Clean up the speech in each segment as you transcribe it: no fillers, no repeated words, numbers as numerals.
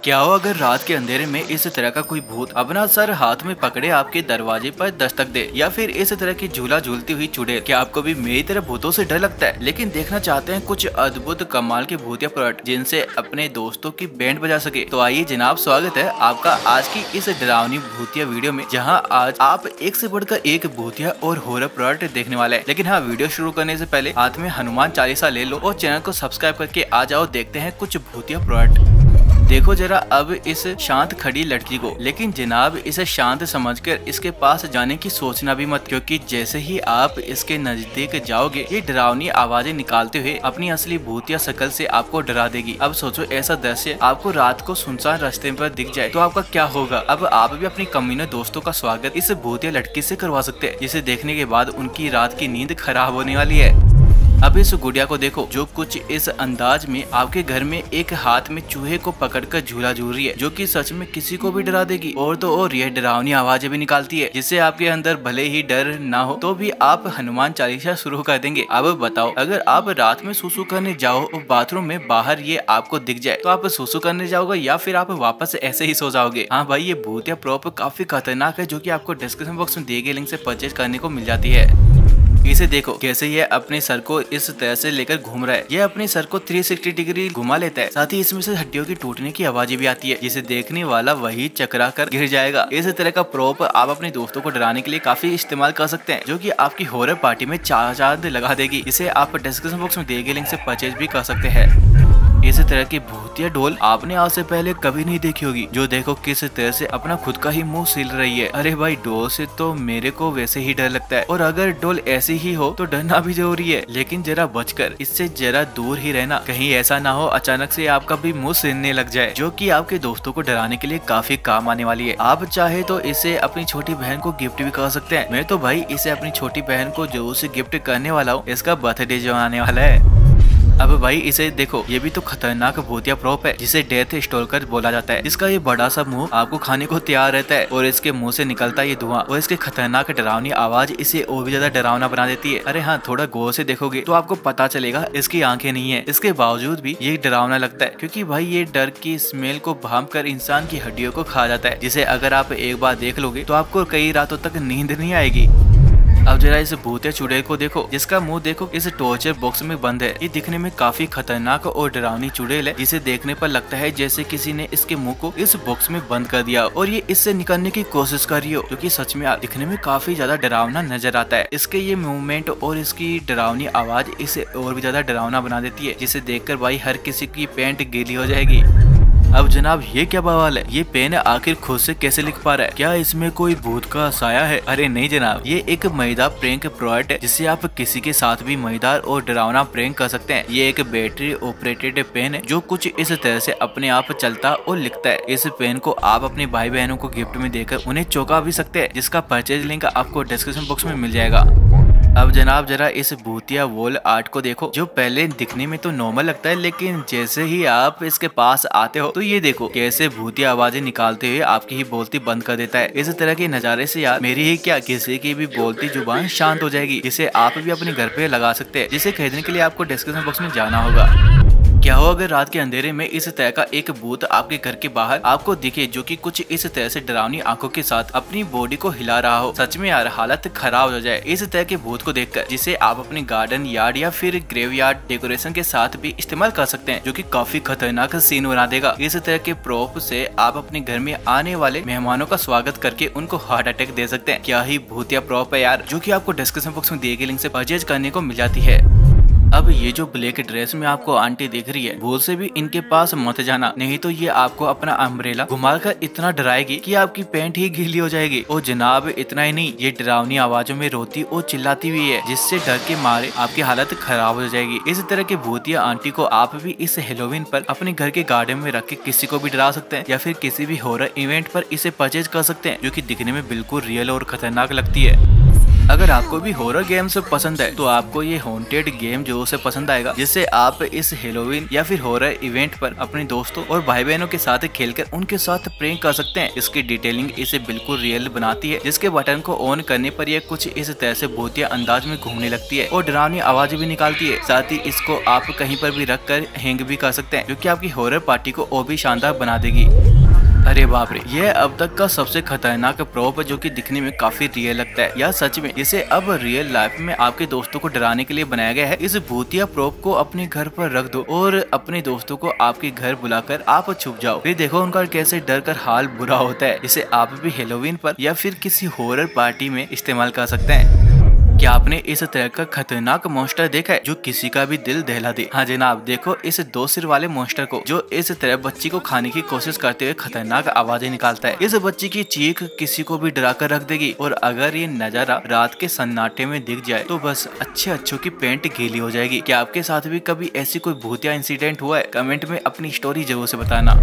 क्या हो अगर रात के अंधेरे में इस तरह का कोई भूत अपना सर हाथ में पकड़े आपके दरवाजे पर दस्तक दे, या फिर इस तरह की झूला झूलती हुई चुड़ैल। क्या आपको भी मेरी तरह भूतों से डर लगता है, लेकिन देखना चाहते हैं कुछ अद्भुत कमाल के भूतिया प्रोडक्ट जिनसे अपने दोस्तों की बैंड बजा सके? तो आइए जनाब, स्वागत है आपका आज की इस डरावनी भूतिया वीडियो में, जहां आज आप एक से बढ़कर एक भूतिया और हॉरर प्रोडक्ट देखने वाले हैं। लेकिन हाँ, वीडियो शुरू करने से पहले हाथ में हनुमान चालीसा ले लो और चैनल को सब्सक्राइब करके आ जाओ। देखते हैं कुछ भूतिया प्रोडक्ट। देखो जरा अब इस शांत खड़ी लड़की को, लेकिन जनाब इसे शांत समझकर इसके पास जाने की सोचना भी मत, क्योंकि जैसे ही आप इसके नजदीक जाओगे ये डरावनी आवाजें निकालते हुए अपनी असली भूतिया शक्ल से आपको डरा देगी। अब सोचो ऐसा दृश्य आपको रात को सुनसान रास्ते पर दिख जाए तो आपका क्या होगा? अब आप भी अपनी कमीने दोस्तों का स्वागत इस भूतिया लड़की से करवा सकते हैं, जिसे देखने के बाद उनकी रात की नींद खराब होने वाली है। अब इस गुड़िया को देखो जो कुछ इस अंदाज में आपके घर में एक हाथ में चूहे को पकड़कर झूला झूल रही है, जो कि सच में किसी को भी डरा देगी। और तो और यह डरावनी आवाजें भी निकालती है, जिससे आपके अंदर भले ही डर ना हो तो भी आप हनुमान चालीसा शुरू कर देंगे। अब बताओ, अगर आप रात में सुसु करने जाओ और बाथरूम में बाहर ये आपको दिख जाए तो आप सुसु करने जाओगे या फिर आप वापस ऐसे ही सो जाओगे? हाँ भाई, ये भूतिया प्रॉप काफी खतरनाक है, जो कि आपको डिस्क्रिप्शन बॉक्स में दिए गए लिंक से परचेज करने को मिल जाती है। इसे देखो कैसे ये अपने सर को इस तरह से लेकर घूम रहा है। ये अपने सर को 360 डिग्री घुमा लेता है, साथ ही इसमें से हड्डियों की टूटने की आवाजें भी आती है, जिसे देखने वाला वही चकरा कर गिर जाएगा। इस तरह का प्रोप आप अपने दोस्तों को डराने के लिए काफी इस्तेमाल कर सकते हैं, जो कि आपकी हॉरर पार्टी में चांद लगा देगी। इसे आप डिस्क्रिप्शन बॉक्स में दिए गए लिंक से परचेज भी कर सकते हैं। इस तरह की भूतिया डोल आपने आज से पहले कभी नहीं देखी होगी, जो देखो किस तरह से अपना खुद का ही मुंह सील रही है। अरे भाई, डोल से तो मेरे को वैसे ही डर लगता है, और अगर डोल ऐसी ही हो तो डरना भी जरूरी है, लेकिन जरा बचकर, इससे जरा दूर ही रहना। कहीं ऐसा ना हो अचानक से आपका भी मुंह सीलने लग जाए, जो कि आपके दोस्तों को डराने के लिए काफी काम आने वाली है। आप चाहे तो इसे अपनी छोटी बहन को गिफ्ट भी कर सकते हैं। मैं तो भाई इसे अपनी छोटी बहन को जो उसे गिफ्ट करने वाला हूँ, इसका बर्थडे जो आने वाला है। अब भाई इसे देखो, ये भी तो खतरनाक भूतिया प्रॉप है, जिसे डेथ स्टोकर बोला जाता है। इसका ये बड़ा सा मुंह आपको खाने को तैयार रहता है, और इसके मुंह से निकलता है ये धुआं, और इसके खतरनाक डरावनी आवाज इसे और भी ज्यादा डरावना बना देती है। अरे हाँ, थोड़ा गौर से देखोगे तो आपको पता चलेगा इसकी आंखें नहीं है। इसके बावजूद भी ये डरावना लगता है, क्योंकि भाई ये डर की स्मेल को भांप कर इंसान की हड्डियों को खा जाता है, जिसे अगर आप एक बार देख लोगे तो आपको कई रातों तक नींद नहीं आएगी। अब जरा इस भूतिया चुड़ैल को देखो, जिसका मुंह देखो इस टॉर्चर बॉक्स में बंद है। ये दिखने में काफी खतरनाक और डरावनी चुड़ैल है, जिसे देखने पर लगता है जैसे किसी ने इसके मुंह को इस बॉक्स में बंद कर दिया और ये इससे निकलने की कोशिश कर रही हो, जो कि सच में दिखने में काफी ज्यादा डरावना नजर आता है। इसके ये मूवमेंट और इसकी डरावनी आवाज इसे और भी ज्यादा डरावना बना देती है, जिसे देखकर भाई हर किसी की पैंट गीली हो जाएगी। अब जनाब ये क्या बवाल है? ये पेन आखिर खुद से कैसे लिख पा रहा है? क्या इसमें कोई भूत का साया है? अरे नहीं जनाब, ये एक मजेदार प्रैंक प्रोडक्ट है, जिससे आप किसी के साथ भी मजेदार और डरावना प्रैंक कर सकते हैं। ये एक बैटरी ऑपरेटेड पेन है, जो कुछ इस तरह से अपने आप चलता और लिखता है। इस पेन को आप अपने भाई बहनों को गिफ्ट में देकर उन्हें चौंका भी सकते हैं, जिसका परचेज लिंक आपको डिस्क्रिप्शन बॉक्स में मिल जाएगा। अब जनाब जरा इस भूतिया वॉल आर्ट को देखो, जो पहले दिखने में तो नॉर्मल लगता है, लेकिन जैसे ही आप इसके पास आते हो तो ये देखो कैसे भूतिया आवाजें निकालते हुए आपकी ही बोलती बंद कर देता है। इस तरह के नजारे से यार मेरी ही क्या, किसी की भी बोलती जुबान शांत हो जाएगी, जिसे आप भी अपने घर पे लगा सकते हैं। जिसे खरीदने के लिए आपको डिस्क्रिप्शन बॉक्स में जाना होगा। क्या हो अगर रात के अंधेरे में इस तरह का एक भूत आपके घर के बाहर आपको दिखे, जो कि कुछ इस तरह से डरावनी आंखों के साथ अपनी बॉडी को हिला रहा हो? सच में यार हालत खराब हो जाए इस तरह के भूत को देखकर, जिसे आप अपने गार्डन यार्ड या फिर ग्रेव यार्ड डेकोरेशन के साथ भी इस्तेमाल कर सकते हैं, जो कि काफी खतरनाक सीन बना देगा। इस तरह के प्रोप से आप अपने घर में आने वाले मेहमानों का स्वागत करके उनको हार्ट अटैक दे सकते हैं। क्या ही भूतिया प्रोप है यार, जो की आपको डिस्क्रिप्शन बॉक्स में दिए गए लिंक से परचेज करने को मिल जाती है। अब ये जो ब्लैक ड्रेस में आपको आंटी दिख रही है, भूल से भी इनके पास मत जाना, नहीं तो ये आपको अपना अम्ब्रेला घुमाकर इतना डराएगी कि आपकी पैंट ही गीली हो जाएगी। और जनाब इतना ही नहीं, ये डरावनी आवाजों में रोती और चिल्लाती हुई है, जिससे डर के मारे आपकी हालत खराब हो जाएगी। इस तरह के भूतिया आंटी को आप भी इस हेलोवीन पर अपने घर के गार्डन में रख के किसी को भी डरा सकते हैं, या फिर किसी भी हॉरर इवेंट पर इसे परचेज कर सकते हैं, जो कि दिखने में बिल्कुल रियल और खतरनाक लगती है। अगर आपको भी हॉरर गेम्स पसंद है तो आपको ये हॉन्टेड गेम जो उसे पसंद आएगा, जिससे आप इस हेलोवीन या फिर हॉरर इवेंट पर अपने दोस्तों और भाई बहनों के साथ खेलकर उनके साथ प्रैंक कर सकते हैं। इसकी डिटेलिंग इसे बिल्कुल रियल बनाती है, जिसके बटन को ऑन करने पर यह कुछ इस तरह से भूतिया अंदाज में घूमने लगती है और डरावनी आवाज भी निकालती है। साथ ही इसको आप कहीं पर भी रख कर हैंग भी कर सकते हैं, जो कि आपकी हॉरर पार्टी को और भी शानदार बना देगी। अरे बाप रे, यह अब तक का सबसे खतरनाक प्रोप है, जो कि दिखने में काफी रियल लगता है। या सच में इसे अब रियल लाइफ में आपके दोस्तों को डराने के लिए बनाया गया है। इस भूतिया प्रोप को अपने घर पर रख दो और अपने दोस्तों को आपके घर बुलाकर आप छुप जाओ, फिर देखो उनका कैसे डर कर हाल बुरा होता है। इसे आप भी हेलोवीन पर या फिर किसी हॉरर पार्टी में इस्तेमाल कर सकते हैं। क्या आपने इस तरह का खतरनाक मॉन्स्टर देखा है जो किसी का भी दिल दहला दे? हाँ जनाब, देखो इस 2 सिर वाले मॉन्स्टर को, जो इस तरह बच्ची को खाने की कोशिश करते हुए खतरनाक आवाजें निकालता है। इस बच्ची की चीख किसी को भी डरा कर रख देगी, और अगर ये नजारा रात के सन्नाटे में दिख जाए तो बस अच्छों की पेंट गीली हो जाएगी। क्या आपके साथ भी कभी ऐसी कोई भूतिया इंसिडेंट हुआ है? कमेंट में अपनी स्टोरी जरूर से बताना।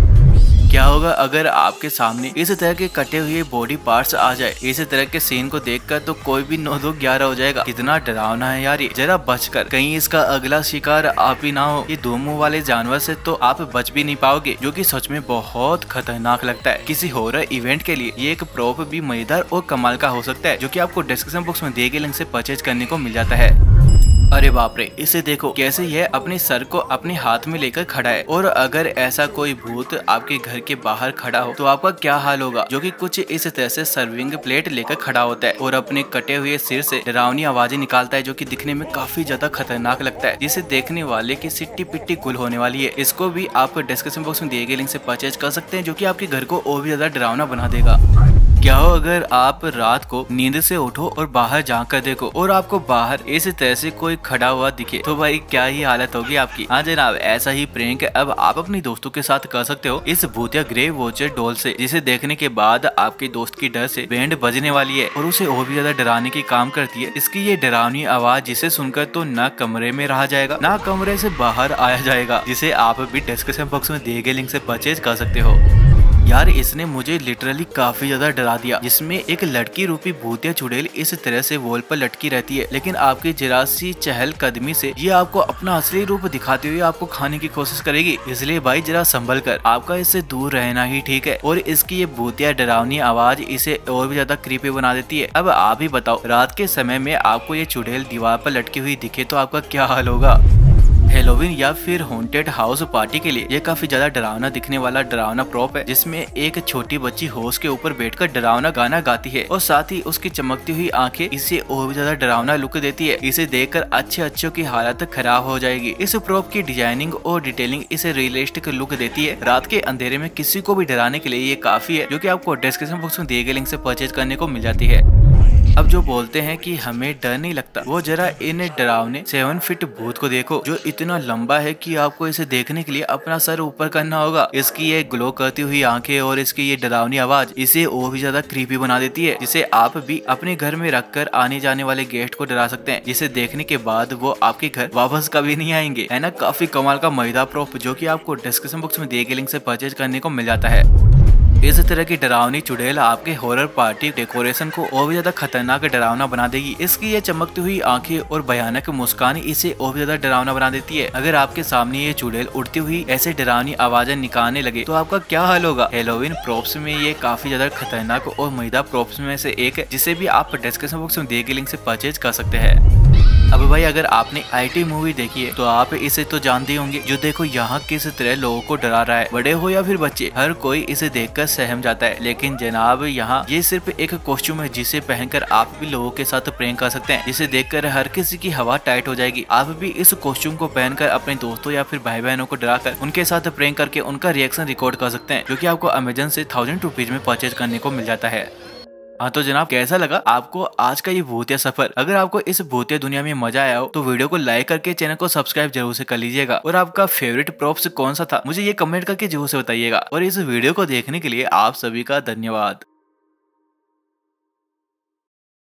क्या होगा अगर आपके सामने इस तरह के कटे हुए बॉडी पार्ट्स आ जाए? इस तरह के सीन को देखकर तो कोई भी 9-2-11 हो जाएगा। कितना डरावना है यार ये, जरा बचकर, कहीं इसका अगला शिकार आप ही ना हो। ये 2 मुंह वाले जानवर से तो आप बच भी नहीं पाओगे, जो कि सच में बहुत खतरनाक लगता है। किसी हॉरर इवेंट के लिए ये एक प्रोप भी मजेदार और कमाल का हो सकता है, जो कि आपको डिस्क्रिप्शन बॉक्स में दिए गए लिंक से परचेज करने को मिल जाता है। अरे बाप रे, इसे देखो कैसे यह अपने सर को अपने हाथ में लेकर खड़ा है। और अगर ऐसा कोई भूत आपके घर के बाहर खड़ा हो तो आपका क्या हाल होगा, जो कि कुछ इस तरह से सर्विंग प्लेट लेकर खड़ा होता है और अपने कटे हुए सिर से डरावनी आवाजें निकालता है, जो कि दिखने में काफी ज्यादा खतरनाक लगता है, जिसे देखने वाले की सिट्टी पिट्टी गुल होने वाली है। इसको भी आप डिस्क्रिप्शन बॉक्स में दिए गए लिंक से परचेज कर सकते हैं, जो कि आपके घर को और भी ज्यादा डरावना बना देगा। क्या हो अगर आप रात को नींद से उठो और बाहर जाकर देखो और आपको बाहर इस तरह से कोई खड़ा हुआ दिखे, तो भाई क्या ही हालत होगी आपकी। हाँ जनाब, ऐसा ही प्रैंक अब आप अपने दोस्तों के साथ कर सकते हो इस भूतिया ग्रे वॉचर डॉल से, जिसे देखने के बाद आपके दोस्त की डर से बैंड बजने वाली है और उसे और भी ज्यादा डराने की काम करती है। इसकी ये डरावनी आवाज जिसे सुनकर तो ना कमरे में रहा जाएगा ना कमरे से बाहर आया जाएगा, जिसे आप भी डिस्क्रिप्शन बॉक्स में दिए गए लिंक से परचेज कर सकते हो। यार इसने मुझे लिटरली काफी ज्यादा डरा दिया, जिसमें एक लड़की रूपी भूतिया चुड़ैल इस तरह से वॉल पर लटकी रहती है, लेकिन आपकी जरा सी चहल कदमी से ये आपको अपना असली रूप दिखाते हुए आपको खाने की कोशिश करेगी। इसलिए भाई जरा संभल कर, आपका इससे दूर रहना ही ठीक है। और इसकी ये भूतिया डरावनी आवाज इसे और भी ज्यादा क्रीपी बना देती है। अब आप ही बताओ, रात के समय में आपको ये चुड़ैल दीवार पर लटकी हुई दिखे तो आपका क्या हाल होगा? हेलोवीन या फिर हॉन्टेड हाउस पार्टी के लिए ये काफी ज्यादा डरावना दिखने वाला डरावना प्रॉप है, जिसमें एक छोटी बच्ची हॉर्स के ऊपर बैठकर डरावना गाना गाती है और साथ ही उसकी चमकती हुई आंखें इसे और भी ज्यादा डरावना लुक देती है। इसे देखकर अच्छों की हालत खराब हो जाएगी। इस प्रॉप की डिजाइनिंग और डिटेलिंग इसे रियलिस्टिक लुक देती है। रात के अंधेरे में किसी को भी डराने के लिए ये काफी है, जो कि आपको डिस्क्रिप्शन बॉक्स में दिए गए लिंक से परचेज करने को मिल जाती है। अब जो बोलते हैं कि हमें डर नहीं लगता, वो जरा इन डरावने 7 फीट भूत को देखो, जो इतना लंबा है कि आपको इसे देखने के लिए अपना सर ऊपर करना होगा। इसकी ये ग्लो करती हुई आंखें और इसकी ये डरावनी आवाज इसे और भी ज्यादा क्रीपी बना देती है, जिसे आप भी अपने घर में रखकर आने जाने वाले गेस्ट को डरा सकते हैं, जिसे देखने के बाद वो आपके घर वापस कभी नहीं आएंगे। है ना काफी कमाल का मजेदार प्रॉप, जो कि आपको डिस्क्रिप्शन बॉक्स में दिए गए लिंक से परचेज करने को मिल जाता है। इस तरह की डरावनी चुड़ैल आपके हॉरर पार्टी डेकोरेशन को और भी ज्यादा खतरनाक डरावना बना देगी। इसकी ये चमकती हुई आंखें और भयानक मुस्कान इसे और भी ज्यादा डरावना बना देती है। अगर आपके सामने ये चुड़ैल उड़ती हुई ऐसे डरावनी आवाजें निकालने लगे तो आपका क्या हाल होगा? हेलोवीन प्रॉप्स में ये काफी ज्यादा खतरनाक और मजेदार प्रॉप्स में से एक है, जिसे भी आप डिस्क्रिप्शन बॉक्स में दिए गए लिंक से परचेज कर सकते हैं। अब भाई अगर आपने IT मूवी देखी है तो आप इसे तो जानते होंगे, जो देखो यहाँ किस तरह लोगों को डरा रहा है, बड़े हो या फिर बच्चे, हर कोई इसे देखकर सहम जाता है। लेकिन जनाब यहाँ ये सिर्फ एक कॉस्ट्यूम है, जिसे पहनकर आप भी लोगों के साथ प्रैंक कर सकते हैं, जिसे देखकर हर किसी की हवा टाइट हो जाएगी। आप भी इस कॉस्ट्यूम को पहनकर अपने दोस्तों या फिर भाई बहनों को डराकर उनके साथ प्रैंक करके उनका रिएक्शन रिकॉर्ड कर सकते हैं, जो कि आपको अमेजन से 1000 रुपीज में परचेज करने को मिल जाता है। हाँ तो जनाब, कैसा लगा आपको आज का ये भूतिया सफर? अगर आपको इस भूतिया दुनिया में मजा आया हो तो वीडियो को लाइक करके चैनल को सब्सक्राइब जरूर से कर लीजिएगा। और आपका फेवरेट प्रॉप्स कौन सा था मुझे ये कमेंट करके जरूर से बताइएगा। और इस वीडियो को देखने के लिए आप सभी का धन्यवाद।